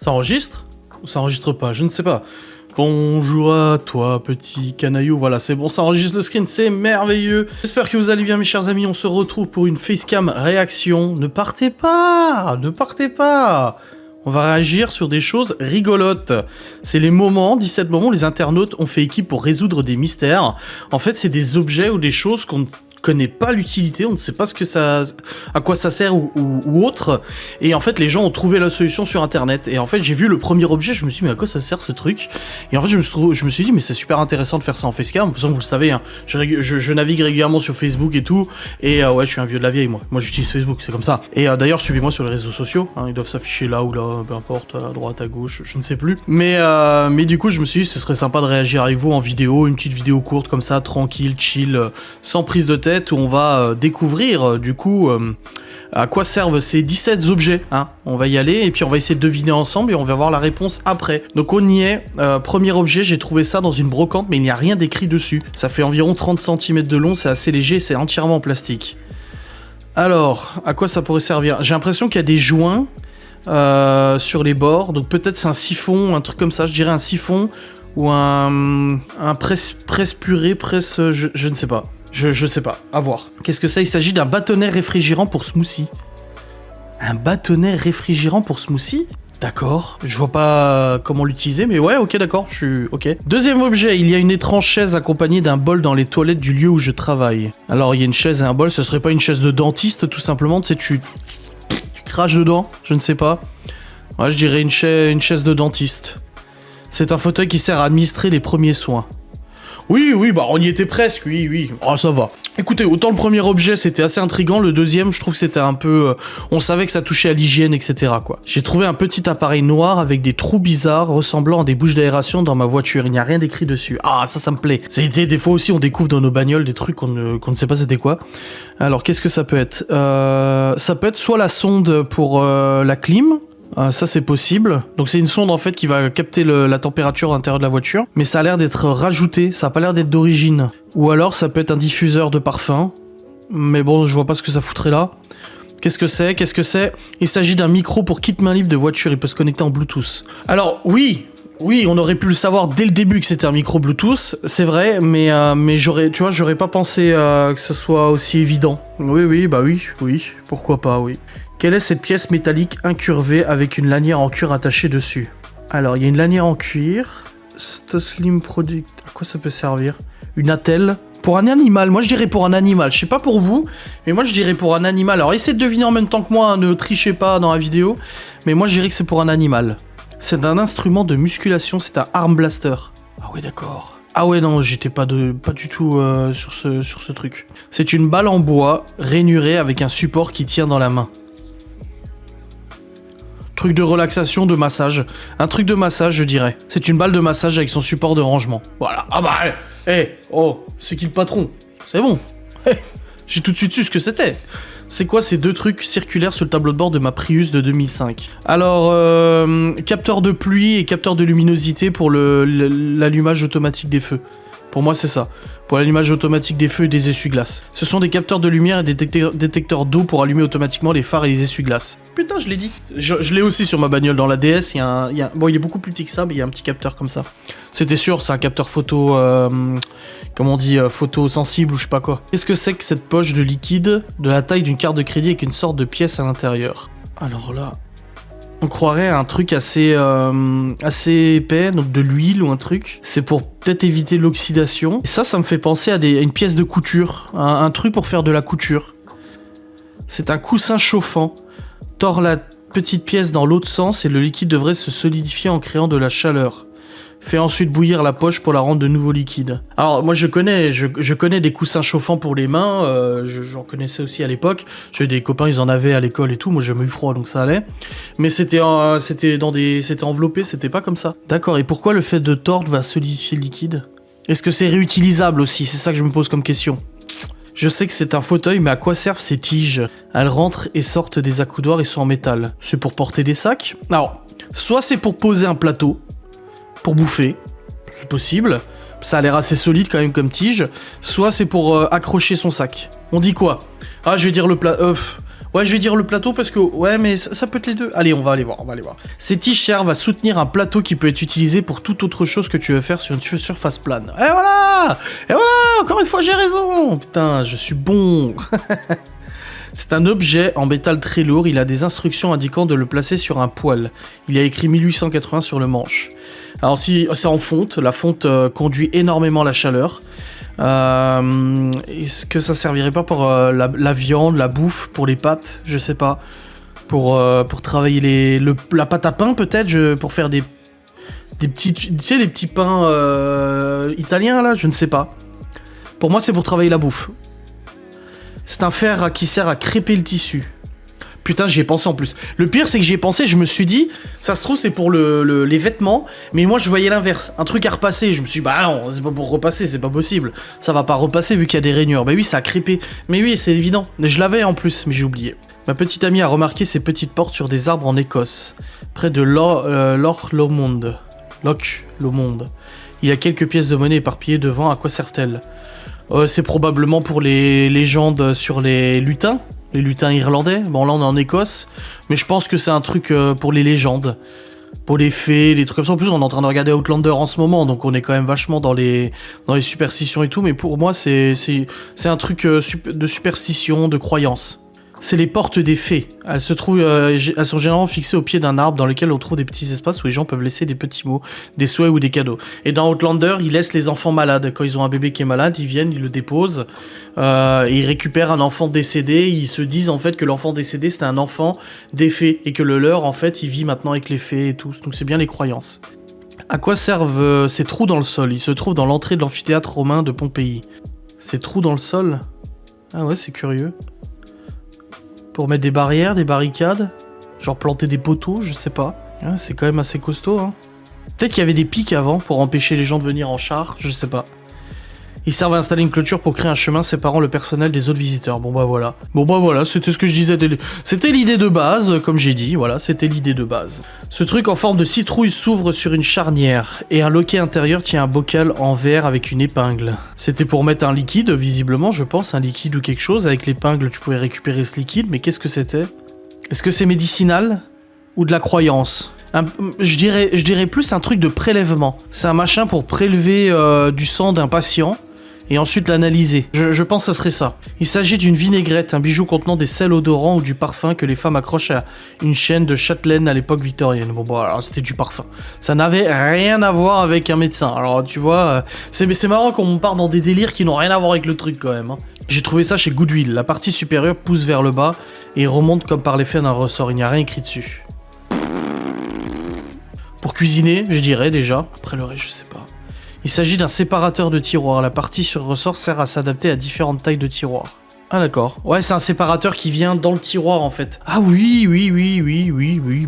Ça enregistre? Ou ça enregistre pas? Je ne sais pas. Bonjour à toi, petit canaillou. Voilà, c'est bon, ça enregistre le screen, c'est merveilleux. J'espère que vous allez bien, mes chers amis. On se retrouve pour une facecam réaction. Ne partez pas! Ne partez pas! On va réagir sur des choses rigolotes. C'est les moments, 17 moments où les internautes ont fait équipe pour résoudre des mystères. En fait, c'est des objets ou des choses qu'on ne connaît pas l'utilité, on ne sait pas ce que ça, à quoi ça sert ou autre. Et en fait, les gens ont trouvé la solution sur internet. Et en fait, j'ai vu le premier objet, je me suis dit, mais à quoi ça sert ce truc? Et en fait, je me suis dit, mais c'est super intéressant de faire ça en facecam. De toute façon, vous le savez, hein, je navigue régulièrement sur Facebook et tout. Et ouais, je suis un vieux de la vieille, moi. Moi, j'utilise Facebook, c'est comme ça. Et d'ailleurs, suivez-moi sur les réseaux sociaux. Hein, ils doivent s'afficher là ou là, peu importe, à droite, à gauche, je ne sais plus. Mais du coup, je me suis dit, ce serait sympa de réagir avec vous en vidéo, une petite vidéo courte comme ça, tranquille, chill, sans prise de tête, où on va découvrir du coup à quoi servent ces 17 objets, hein. On va y aller et puis on va essayer de deviner ensemble et on va voir la réponse après. Donc on y est, premier objet, j'ai trouvé ça dans une brocante mais il n'y a rien d'écrit dessus. Ça fait environ 30 cm de long, c'est assez léger, c'est entièrement en plastique. Alors, à quoi ça pourrait servir? J'ai l'impression qu'il y a des joints sur les bords, donc peut-être c'est un siphon, un truc comme ça, je dirais un siphon ou un presse-purée, je ne sais pas. Je sais pas, à voir. Qu'est-ce que ça? Il s'agit d'un bâtonnet réfrigérant pour smoothie. Un bâtonnet réfrigérant pour smoothie? D'accord, je vois pas comment l'utiliser, mais ouais, ok, d'accord, je suis ok. Deuxième objet, il y a une étrange chaise accompagnée d'un bol dans les toilettes du lieu où je travaille. Alors, il y a une chaise et un bol, ce serait pas une chaise de dentiste, tout simplement, tu sais, tu craches dedans, je ne sais pas. Ouais, je dirais une chaise de dentiste. C'est un fauteuil qui sert à administrer les premiers soins. Oui, bah on y était presque, oui. Oh, ça va. Écoutez, autant le premier objet c'était assez intriguant, le deuxième je trouve que c'était un peu... on savait que ça touchait à l'hygiène, etc. quoi. J'ai trouvé un petit appareil noir avec des trous bizarres ressemblant à des bouches d'aération dans ma voiture, il n'y a rien d'écrit dessus. Ah, ça me plaît. Des fois aussi on découvre dans nos bagnoles des trucs qu'on ne sait pas c'était quoi. Alors qu'est-ce que ça peut être? Ça peut être soit la sonde pour la clim. Ça c'est possible, donc c'est une sonde en fait qui va capter la température à l'intérieur de la voiture, mais ça a l'air d'être rajouté, ça a pas l'air d'être d'origine. Ou alors ça peut être un diffuseur de parfum, mais bon je vois pas ce que ça foutrait là. Qu'est-ce que c'est? Il s'agit d'un micro pour kit main libre de voiture, il peut se connecter en Bluetooth. Alors oui, on aurait pu le savoir dès le début que c'était un micro Bluetooth, c'est vrai, mais j'aurais pas pensé que ce soit aussi évident. Oui, pourquoi pas, oui. Quelle est cette pièce métallique incurvée avec une lanière en cuir attachée dessus? Alors, il y a une lanière en cuir. Slim Product. À quoi ça peut servir? Une attelle. Pour un animal. Moi, je dirais pour un animal. Je sais pas pour vous, mais moi, je dirais pour un animal. Alors, essayez de deviner en même temps que moi. Hein, ne trichez pas dans la vidéo. Mais moi, je dirais que c'est pour un animal. C'est un instrument de musculation. C'est un arm blaster. Ah ouais, d'accord. Ah ouais, non, j'étais pas du tout sur ce truc. C'est une balle en bois, rainurée avec un support qui tient dans la main. Truc de relaxation, de massage. Un truc de massage, je dirais. C'est une balle de massage avec son support de rangement. Voilà. Ah bah, c'est qui le patron? C'est bon. J'ai tout de suite su ce que c'était. C'est quoi ces deux trucs circulaires sur le tableau de bord de ma Prius de 2005? Alors, capteur de pluie et capteur de luminosité pour l'allumage automatique des feux. Pour moi, c'est ça. Pour l'allumage automatique des feux et des essuie-glaces. Ce sont des capteurs de lumière et des détecteurs d'eau pour allumer automatiquement les phares et les essuie-glaces. Putain, je l'ai dit. Je l'ai aussi sur ma bagnole dans la DS. Bon, il est beaucoup plus petit que ça, mais il y a un petit capteur comme ça. C'était sûr, c'est un capteur photo... comment on dit, photo sensible ou je sais pas quoi. Qu'est-ce que c'est que cette poche de liquide de la taille d'une carte de crédit avec une sorte de pièce à l'intérieur? Alors là... on croirait à un truc assez épais, donc de l'huile ou un truc. C'est pour peut-être éviter l'oxydation. Et ça me fait penser à une pièce de couture. Un truc pour faire de la couture. C'est un coussin chauffant. Tord la petite pièce dans l'autre sens et le liquide devrait se solidifier en créant de la chaleur. Fais ensuite bouillir la poche pour la rendre de nouveau liquide. Alors moi je connais des coussins chauffants pour les mains, j'en connaissais aussi à l'époque. J'ai des copains, ils en avaient à l'école et tout, moi j'ai eu froid donc ça allait. Mais c'était enveloppé, c'était pas comme ça. D'accord, et pourquoi le fait de tordre va solidifier le liquide? Est-ce que c'est réutilisable aussi? C'est ça que je me pose comme question. Je sais que c'est un fauteuil, mais à quoi servent ces tiges? Elles rentrent et sortent des accoudoirs et sont en métal. C'est pour porter des sacs? Alors, soit c'est pour poser un plateau, pour bouffer, c'est possible, ça a l'air assez solide quand même comme tige, soit c'est pour accrocher son sac. On dit quoi? Ah, je vais dire le Ouais, je vais dire le plateau parce que... Ouais, mais ça peut être les deux. Allez, on va aller voir, Ces tiges servent à soutenir un plateau qui peut être utilisé pour toute autre chose que tu veux faire sur une surface plane. Et voilà! Encore une fois, j'ai raison! Putain, je suis bon. C'est un objet en métal très lourd, il a des instructions indiquant de le placer sur un poêle. Il y a écrit 1880 sur le manche. Alors si c'est en fonte, la fonte conduit énormément la chaleur. Est-ce que ça servirait pas pour la viande, la bouffe, pour les pâtes, je sais pas. Pour travailler la pâte à pain peut-être, pour faire des petits, tu sais, les petits pains italiens là, je ne sais pas. Pour moi c'est pour travailler la bouffe. C'est un fer qui sert à crêper le tissu. Putain, j'y ai pensé en plus. Le pire, c'est que j'y ai pensé, je me suis dit, ça se trouve, c'est pour les vêtements, mais moi, je voyais l'inverse. Un truc à repasser. Je me suis dit, bah non, c'est pas pour repasser, c'est pas possible. Ça va pas repasser vu qu'il y a des rainures. Bah oui, ça a crêpé. Mais oui, c'est évident. Je l'avais en plus, mais j'ai oublié. Ma petite amie a remarqué ces petites portes sur des arbres en Écosse, près de Loch Lomond. Il y a quelques pièces de monnaie éparpillées devant. À quoi servent-elles ? C'est probablement pour les légendes sur les lutins irlandais. Bon, là, on est en Écosse, mais je pense que c'est un truc pour les légendes, pour les fées, les trucs comme ça. En plus, on est en train de regarder Outlander en ce moment, donc on est quand même vachement dans les superstitions et tout, mais pour moi, c'est un truc de superstition, de croyance. C'est les portes des fées. Elles sont généralement fixées au pied d'un arbre dans lequel on trouve des petits espaces où les gens peuvent laisser des petits mots, des souhaits ou des cadeaux. Et dans Outlander, ils laissent les enfants malades. Quand ils ont un bébé qui est malade, ils viennent, ils le déposent, et ils récupèrent un enfant décédé. Ils se disent en fait que l'enfant décédé c'était un enfant des fées et que le leur en fait il vit maintenant avec les fées et tout. Donc c'est bien les croyances. À quoi servent ces trous dans le sol ? Ils se trouvent dans l'entrée de l'amphithéâtre romain de Pompéi. Ces trous dans le sol ? Ah ouais, c'est curieux. Pour mettre des barrières, des barricades, genre planter des poteaux, je sais pas. Ouais, c'est quand même assez costaud, hein. Peut-être qu'il y avait des pics avant pour empêcher les gens de venir en char, je sais pas. Ils servent à installer une clôture pour créer un chemin séparant le personnel des autres visiteurs. Bon bah voilà, c'était ce que je disais. C'était l'idée de base, comme j'ai dit, voilà, c'était l'idée de base. Ce truc en forme de citrouille s'ouvre sur une charnière, et un loquet intérieur tient un bocal en verre avec une épingle. C'était pour mettre un liquide, visiblement, je pense, un liquide ou quelque chose. Avec l'épingle, tu pouvais récupérer ce liquide, mais qu'est-ce que c'était ? Est-ce que c'est médicinal ? Ou de la croyance ? Je dirais plus un truc de prélèvement. C'est un machin pour prélever du sang d'un patient, et ensuite l'analyser. Je pense que ça serait ça. Il s'agit d'une vinaigrette, un bijou contenant des sels odorants ou du parfum que les femmes accrochent à une chaîne de châtelaine à l'époque victorienne. Bon, alors c'était du parfum. Ça n'avait rien à voir avec un médecin. Alors tu vois, c'est marrant qu'on part dans des délires qui n'ont rien à voir avec le truc quand même, hein. J'ai trouvé ça chez Goodwill. La partie supérieure pousse vers le bas et remonte comme par l'effet d'un ressort. Il n'y a rien écrit dessus. Pour cuisiner, je dirais déjà. Après le reste, je sais pas. Il s'agit d'un séparateur de tiroirs. La partie sur ressort sert à s'adapter à différentes tailles de tiroirs. Ah d'accord. Ouais, c'est un séparateur qui vient dans le tiroir en fait. Ah oui,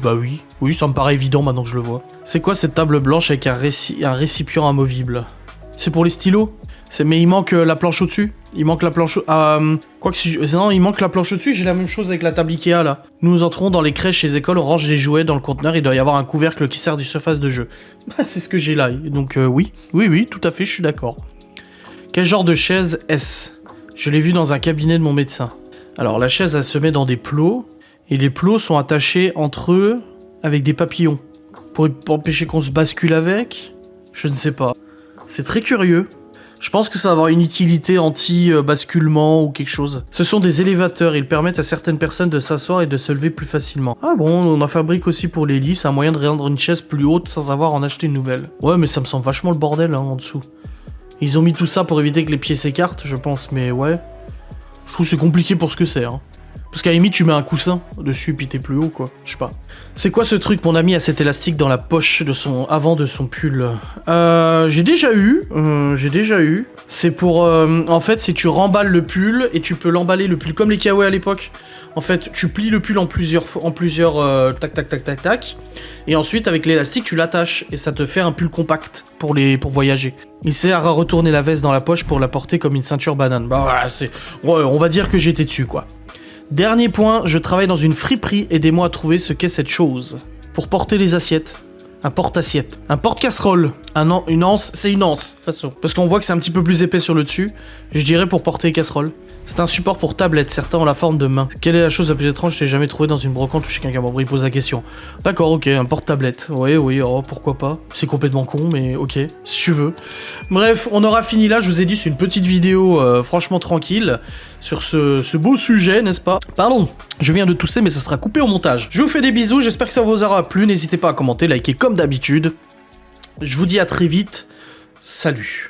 bah oui. Oui, ça me paraît évident maintenant que je le vois. C'est quoi cette table blanche avec un récipient amovible ? C'est pour les stylos ? Mais il manque la planche au-dessus ? Il manque la planche... non, il manque la planche au-dessus, j'ai la même chose avec la table Ikea, là. Nous entrons dans les crèches et les écoles, on range les jouets dans le conteneur, il doit y avoir un couvercle qui sert de surface de jeu. Bah, c'est ce que j'ai là, donc oui, tout à fait, je suis d'accord. Quel genre de chaise est-ce ? Je l'ai vu dans un cabinet de mon médecin. Alors, la chaise, elle se met dans des plots, et les plots sont attachés entre eux avec des papillons. Pour empêcher qu'on se bascule avec ? Je ne sais pas. C'est très curieux. Je pense que ça va avoir une utilité anti-basculement ou quelque chose. Ce sont des élévateurs, ils permettent à certaines personnes de s'asseoir et de se lever plus facilement. Ah bon, on en fabrique aussi pour les lits, c'est un moyen de rendre une chaise plus haute sans avoir à en acheter une nouvelle. Ouais, mais ça me semble vachement le bordel hein, en dessous. Ils ont mis tout ça pour éviter que les pieds s'écartent, je pense, mais ouais. Je trouve que c'est compliqué pour ce que c'est, hein. Parce qu'à la limite, tu mets un coussin dessus et puis t'es plus haut, quoi. Je sais pas. C'est quoi ce truc ? Mon ami a cet élastique dans la poche avant de son pull. J'ai déjà eu. C'est pour... en fait, c'est tu remballes le pull et tu peux l'emballer le pull comme les kawaii à l'époque. En fait, tu plies le pull en plusieurs tac. Et ensuite, avec l'élastique, tu l'attaches et ça te fait un pull compact pour voyager. Il sert à retourner la veste dans la poche pour la porter comme une ceinture banane. Bah voilà, on va dire que j'étais dessus, quoi. Dernier point, je travaille dans une friperie, aidez-moi à trouver ce qu'est cette chose. Pour porter les assiettes. Un porte-assiette. Un porte-casserole. Une anse, c'est une anse, de toute façon. Parce qu'on voit que c'est un petit peu plus épais sur le dessus. Je dirais pour porter les casseroles. C'est un support pour tablette, certains ont la forme de main. Quelle est la chose la plus étrange que j'ai jamais trouvée dans une brocante ou chez quelqu'un? Bon, il pose la question. D'accord, ok, un porte-tablette. Oui, oh, pourquoi pas. C'est complètement con, mais ok, si tu veux. Bref, on aura fini là, je vous ai dit, c'est une petite vidéo franchement tranquille sur ce beau sujet, n'est-ce pas? Pardon, je viens de tousser, mais ça sera coupé au montage. Je vous fais des bisous, j'espère que ça vous aura plu. N'hésitez pas à commenter, liker comme d'habitude. Je vous dis à très vite. Salut.